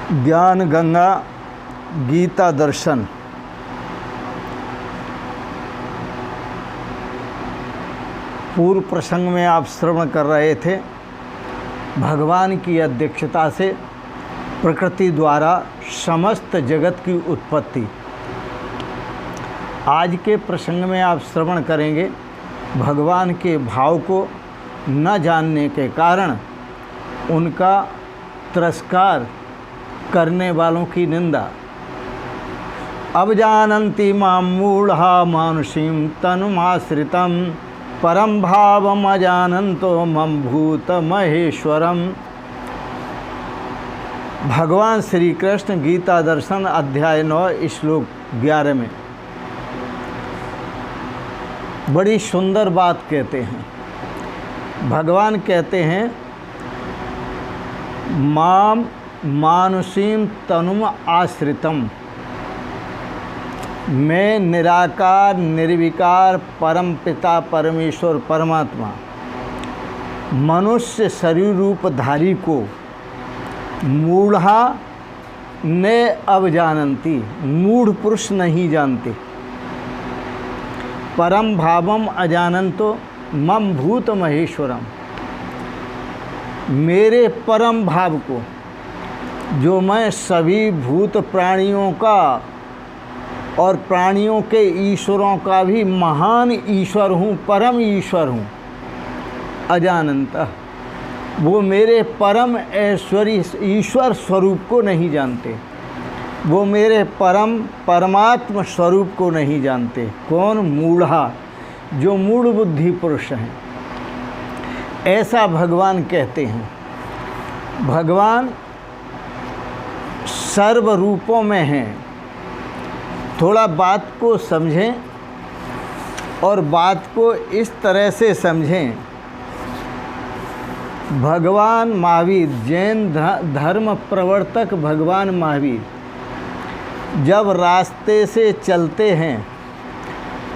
ज्ञान गंगा गीता दर्शन। पूर्व प्रसंग में आप श्रवण कर रहे थे, भगवान की अध्यक्षता से प्रकृति द्वारा समस्त जगत की उत्पत्ति। आज के प्रसंग में आप श्रवण करेंगे भगवान के भाव को न जानने के कारण उनका तिरस्कार करने वालों की निंदा। अब जानन्ति मां मूढ़ा मानुषीं तनुमाश्रितं परम भावम अजानन्तो मम भूत महेश्वरम। भगवान श्री कृष्ण गीता दर्शन अध्याय 9 श्लोक 11 में बड़ी सुंदर बात कहते हैं। भगवान कहते हैं, माम मानुषीम तनुम आश्रितम, मैं निराकार निर्विकार परम पिता परमेश्वर परमात्मा मनुष्य शरीर रूपधारी को मूढ़ा ने अवजानन्ति, मूढ़ पुरुष नहीं जानते, परम भावम अजानन्तो मम भूत महेश्वरम, मेरे परम भाव को, जो मैं सभी भूत प्राणियों का और प्राणियों के ईश्वरों का भी महान ईश्वर हूँ, परम ईश्वर हूँ, अजानन्तः, वो मेरे परम ऐश्वरी ईश्वर स्वरूप को नहीं जानते, वो मेरे परम परमात्म स्वरूप को नहीं जानते। कौन? मूढ़ा, जो मूढ़ बुद्धि पुरुष हैं, ऐसा भगवान कहते हैं। भगवान सर्व रूपों में हैं। थोड़ा बात को समझें और बात को इस तरह से समझें। भगवान महावीर, जैन धर्म प्रवर्तक भगवान महावीर जब रास्ते से चलते हैं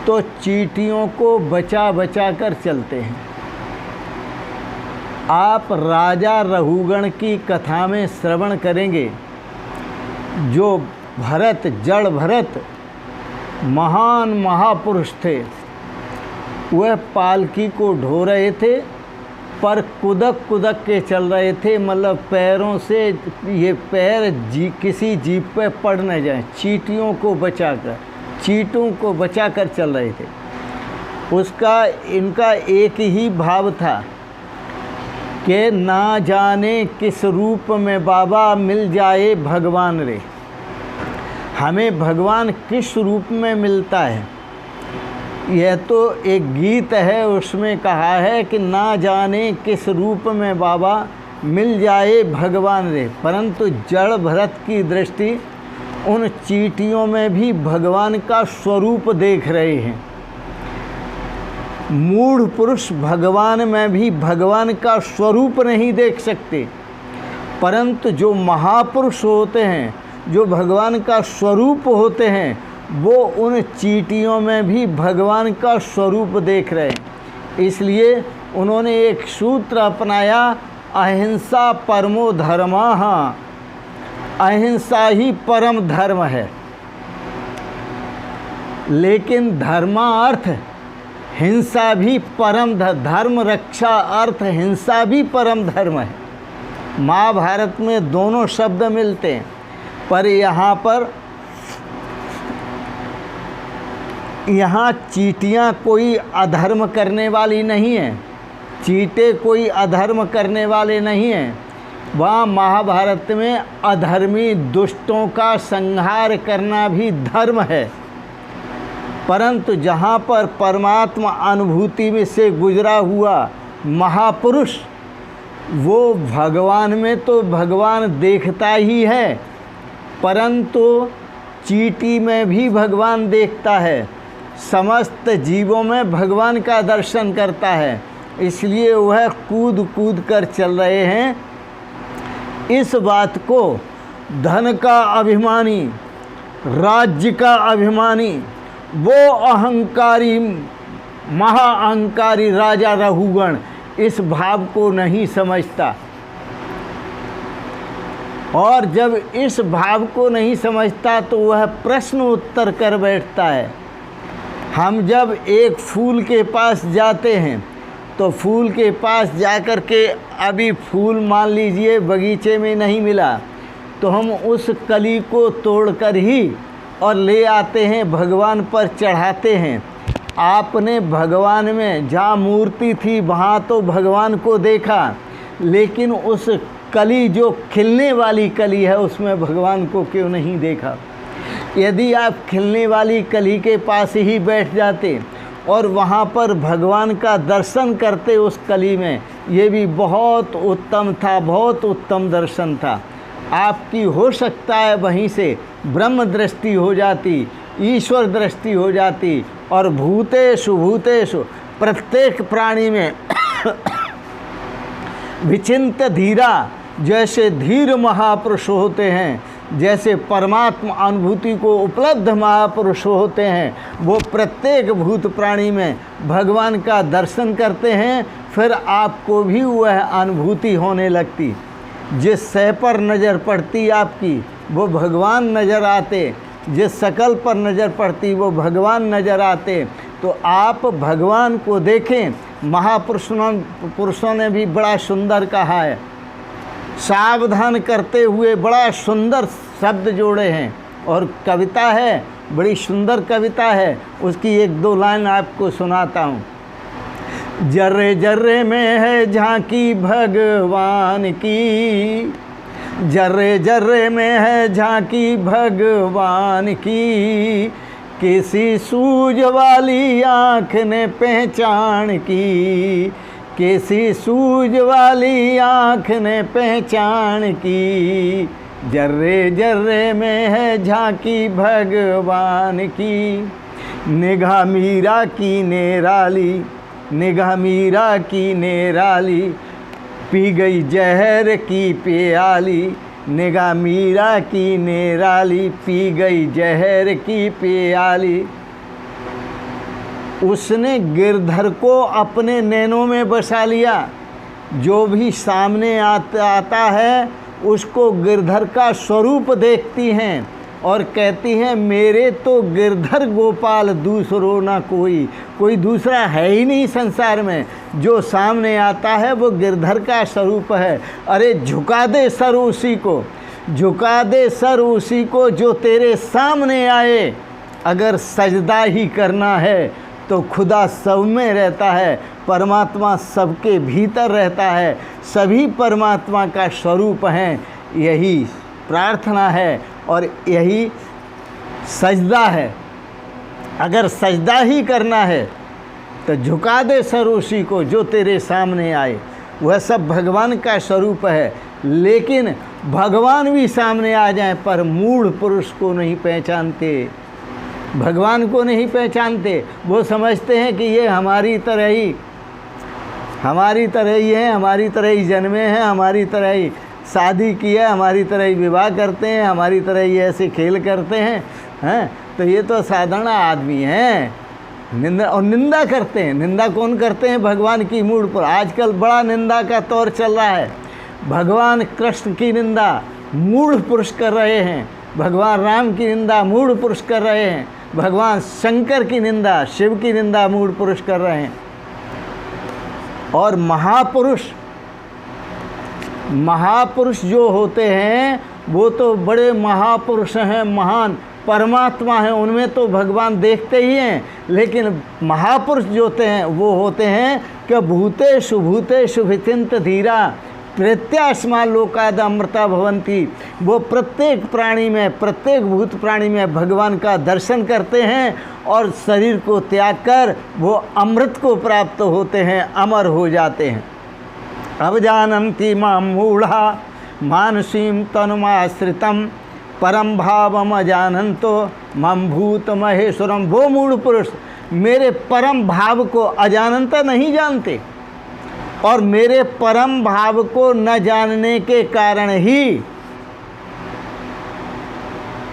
तो चींटियों को बचा बचा कर चलते हैं। आप राजा रहुगण की कथा में श्रवण करेंगे, जो भरत, जड़ भरत महान महापुरुष थे, वह पालकी को ढो रहे थे पर कुदक कुदक के चल रहे थे, मतलब पैरों से ये पैर किसी जीप पे पड़ न जाए, चींटियों को बचाकर, चींटों को बचाकर चल रहे थे। उसका इनका एक ही भाव था कि ना जाने किस रूप में बाबा मिल जाए भगवान रे, हमें भगवान किस रूप में मिलता है। यह तो एक गीत है, उसमें कहा है कि ना जाने किस रूप में बाबा मिल जाए भगवान रे, परंतु जड़ भरत की दृष्टि उन चींटियों में भी भगवान का स्वरूप देख रहे हैं। मूढ़ पुरुष भगवान में भी भगवान का स्वरूप नहीं देख सकते, परंतु जो महापुरुष होते हैं, जो भगवान का स्वरूप होते हैं, वो उन चींटियों में भी भगवान का स्वरूप देख रहे हैं। इसलिए उन्होंने एक सूत्र अपनाया, अहिंसा परमो धर्मः, अहिंसा ही परम धर्म है। लेकिन धर्मार्थ हिंसा भी परम धर्म, रक्षा अर्थ हिंसा भी परम धर्म है। महाभारत में दोनों शब्द मिलते हैं, पर यहाँ चींटियाँ कोई अधर्म करने वाली नहीं हैं, चींटे कोई अधर्म करने वाले नहीं हैं। वहाँ महाभारत में अधर्मी दुष्टों का संहार करना भी धर्म है, परंतु जहाँ पर परमात्मा अनुभूति में से गुजरा हुआ महापुरुष, वो भगवान में तो भगवान देखता ही है, परंतु चींटी में भी भगवान देखता है, समस्त जीवों में भगवान का दर्शन करता है। इसलिए वह कूद कूद कर चल रहे हैं। इस बात को धन का अभिमानी, राज्य का अभिमानी, वो अहंकारी महाअहंकारी राजा रहुगण इस भाव को नहीं समझता। और जब इस भाव को नहीं समझता तो वह प्रश्न उत्तर कर बैठता है। हम जब एक फूल के पास जाते हैं तो फूल के पास जाकर के अभी फूल मान लीजिए बगीचे में नहीं मिला तो हम उस कली को तोड़कर ही और ले आते हैं, भगवान पर चढ़ाते हैं। आपने भगवान में जहाँ मूर्ति थी वहाँ तो भगवान को देखा, लेकिन उस कली जो खिलने वाली कली है उसमें भगवान को क्यों नहीं देखा? यदि आप खिलने वाली कली के पास ही बैठ जाते और वहाँ पर भगवान का दर्शन करते उस कली में, ये भी बहुत उत्तम था, बहुत उत्तम दर्शन था। आपकी हो सकता है वहीं से ब्रह्म दृष्टि हो जाती, ईश्वर दृष्टि हो जाती और भूतेषु भूतेषु प्रत्येक प्राणी में विचिंत धीरा, जैसे धीर महापुरुष होते हैं, जैसे परमात्मा अनुभूति को उपलब्ध महापुरुष होते हैं, वो प्रत्येक भूत प्राणी में भगवान का दर्शन करते हैं। फिर आपको भी वह अनुभूति होने लगती। जिस सह पर नज़र पड़ती आपकी वो भगवान नज़र आते, जिस शकल पर नज़र पड़ती वो भगवान नज़र आते। तो आप भगवान को देखें। महापुरुषों ने भी बड़ा सुंदर कहा है, सावधान करते हुए बड़ा सुंदर शब्द जोड़े हैं। और कविता है, बड़ी सुंदर कविता है, उसकी एक दो लाइन आपको सुनाता हूँ। जर्रे जर्रे में है झांकी भगवान की, जर्रे जर्रे में है झांकी भगवान की, किसी सूझ वाली आँख ने पहचान की, किसी सूझ वाली आँख ने पहचान की, जर्रे जर्रे में है झांकी भगवान की। निगाह मीरा की निराली, निगाह मीरा की निराली, पी गई जहर की प्याली, निगाह मीरा की निराली, पी गई जहर की प्याली। उसने गिरधर को अपने नैनों में बसा लिया। जो भी सामने आता है उसको गिरधर का स्वरूप देखती हैं और कहती हैं मेरे तो गिरधर गोपाल दूसरो ना कोई, कोई दूसरा है ही नहीं संसार में। जो सामने आता है वो गिरधर का स्वरूप है। अरे झुका दे सर उसी को, झुका दे सर उसी को जो तेरे सामने आए। अगर सजदा ही करना है तो खुदा सब में रहता है, परमात्मा सबके भीतर रहता है, सभी परमात्मा का स्वरूप हैं। यही प्रार्थना है और यही सजदा है। अगर सजदा ही करना है तो झुका दे सर उसी को जो तेरे सामने आए। वह सब भगवान का स्वरूप है। लेकिन भगवान भी सामने आ जाएं पर मूढ़ पुरुष को नहीं पहचानते, भगवान को नहीं पहचानते। वो समझते हैं कि ये हमारी तरह ही है, हमारी तरह ही जन्मे हैं, हमारी तरह ही शादी की है, हमारी तरह ही विवाह करते हैं, हमारी तरह ही ऐसे खेल करते हैं। तो ये तो साधारण आदमी हैं। निंदा करते हैं। निंदा कौन करते हैं? भगवान की मूढ़ पर। आजकल बड़ा निंदा का दौर चल रहा है। भगवान कृष्ण की निंदा मूढ़ पुरुष कर रहे हैं, भगवान राम की निंदा मूढ़ पुरुष कर रहे हैं, भगवान शंकर की निंदा, शिव की निंदा मूढ़ पुरुष कर रहे हैं। और महापुरुष जो होते हैं वो तो बड़े महापुरुष हैं, महान परमात्मा हैं, उनमें तो भगवान देखते ही हैं। लेकिन महापुरुष जो होते हैं वो होते हैं कि भूतेषु भूतेषु विचिंत धीरा प्रत्यास्मा लोकाद अमृता भवंती। वो प्रत्येक प्राणी में, प्रत्येक भूत प्राणी में भगवान का दर्शन करते हैं और शरीर को त्याग कर वो अमृत को प्राप्त होते हैं, अमर हो जाते हैं। अब जानन्ति मां मूढ़ा मानसीं तनुमाश्रितं परम भावम अजानन्तो मम भूत महेश्वरम। वो मूढ़ पुरुष मेरे परम भाव को अजानता नहीं जानते और मेरे परम भाव को न जानने के कारण ही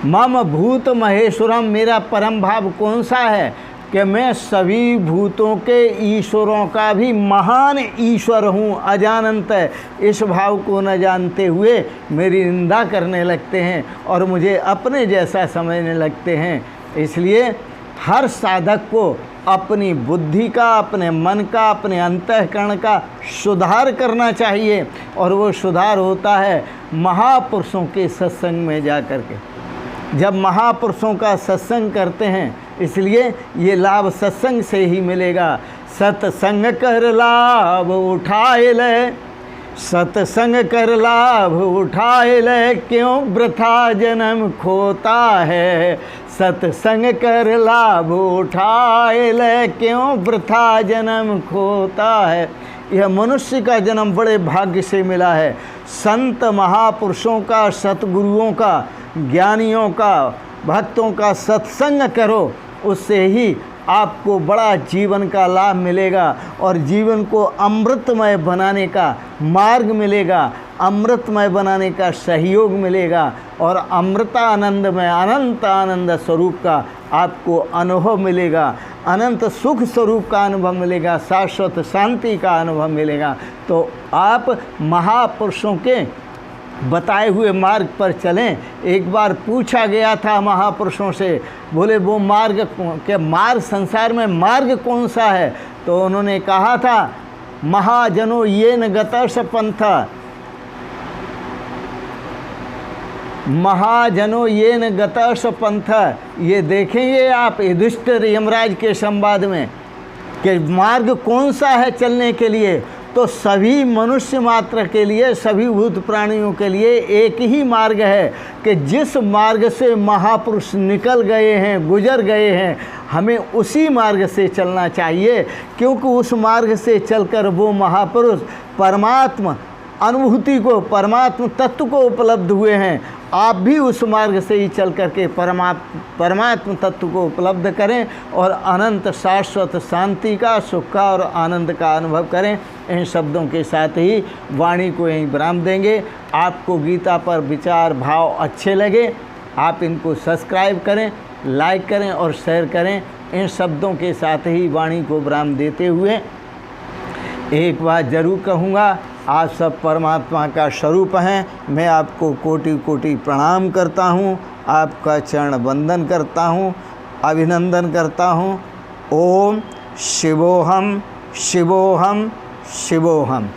मम भूत महेश्वरम, मेरा परम भाव कौन सा है? कि मैं सभी भूतों के ईश्वरों का भी महान ईश्वर हूँ, अजानंत है। इस भाव को न जानते हुए मेरी निंदा करने लगते हैं और मुझे अपने जैसा समझने लगते हैं। इसलिए हर साधक को अपनी बुद्धि का, अपने मन का, अपने अंतःकरण का सुधार करना चाहिए, और वो सुधार होता है महापुरुषों के सत्संग में जा कर के। जब महापुरुषों का सत्संग करते हैं, इसलिए ये लाभ सत्संग से ही मिलेगा। सत्संग कर लाभ उठाए ले, सत्संग कर लाभ उठाए ले, क्यों वृथा जन्म खोता है। सत्संग कर लाभ उठाए ले, क्यों वृथा जन्म खोता है। यह मनुष्य का जन्म बड़े भाग्य से मिला है। संत महापुरुषों का, सतगुरुओं का, ज्ञानियों का, भक्तों का सत्संग करो, उससे ही आपको बड़ा जीवन का लाभ मिलेगा और जीवन को अमृतमय बनाने का मार्ग मिलेगा, अमृतमय बनाने का सहयोग मिलेगा और अमृतानंद में अनंत आनंद स्वरूप का आपको अनुभव मिलेगा, अनंत सुख स्वरूप का अनुभव मिलेगा, शाश्वत शांति का अनुभव मिलेगा। तो आप महापुरुषों के बताए हुए मार्ग पर चलें। एक बार पूछा गया था महापुरुषों से, बोले वो मार्ग के मार्ग, संसार में मार्ग कौन सा है? तो उन्होंने कहा था, महाजनो येन गतः पंथ, महाजनो येन गतः पंथ। ये देखेंगे आप युधिष्ठिर यमराज के संवाद में कि मार्ग कौन सा है चलने के लिए। तो सभी मनुष्य मात्र के लिए, सभी भूत प्राणियों के लिए एक ही मार्ग है कि जिस मार्ग से महापुरुष निकल गए हैं, गुजर गए हैं, हमें उसी मार्ग से चलना चाहिए, क्योंकि उस मार्ग से चलकर वो महापुरुष परमात्मा अनुभूति को, परमात्म तत्व को उपलब्ध हुए हैं। आप भी उस मार्ग से ही चल करके परमात्म तत्व को उपलब्ध करें और अनंत शाश्वत शांति का, सुख का और आनंद का अनुभव करें। इन शब्दों के साथ ही वाणी को यहीं विराम देंगे। आपको गीता पर विचार भाव अच्छे लगे, आप इनको सब्सक्राइब करें, लाइक करें और शेयर करें। इन शब्दों के साथ ही वाणी को विराम देते हुए एक बात जरूर कहूँगा, आप सब परमात्मा का स्वरूप हैं। मैं आपको कोटि कोटि प्रणाम करता हूँ, आपका चरण वंदन करता हूँ, अभिनंदन करता हूँ। ओम शिवोहम शिवोहम शिवोहम।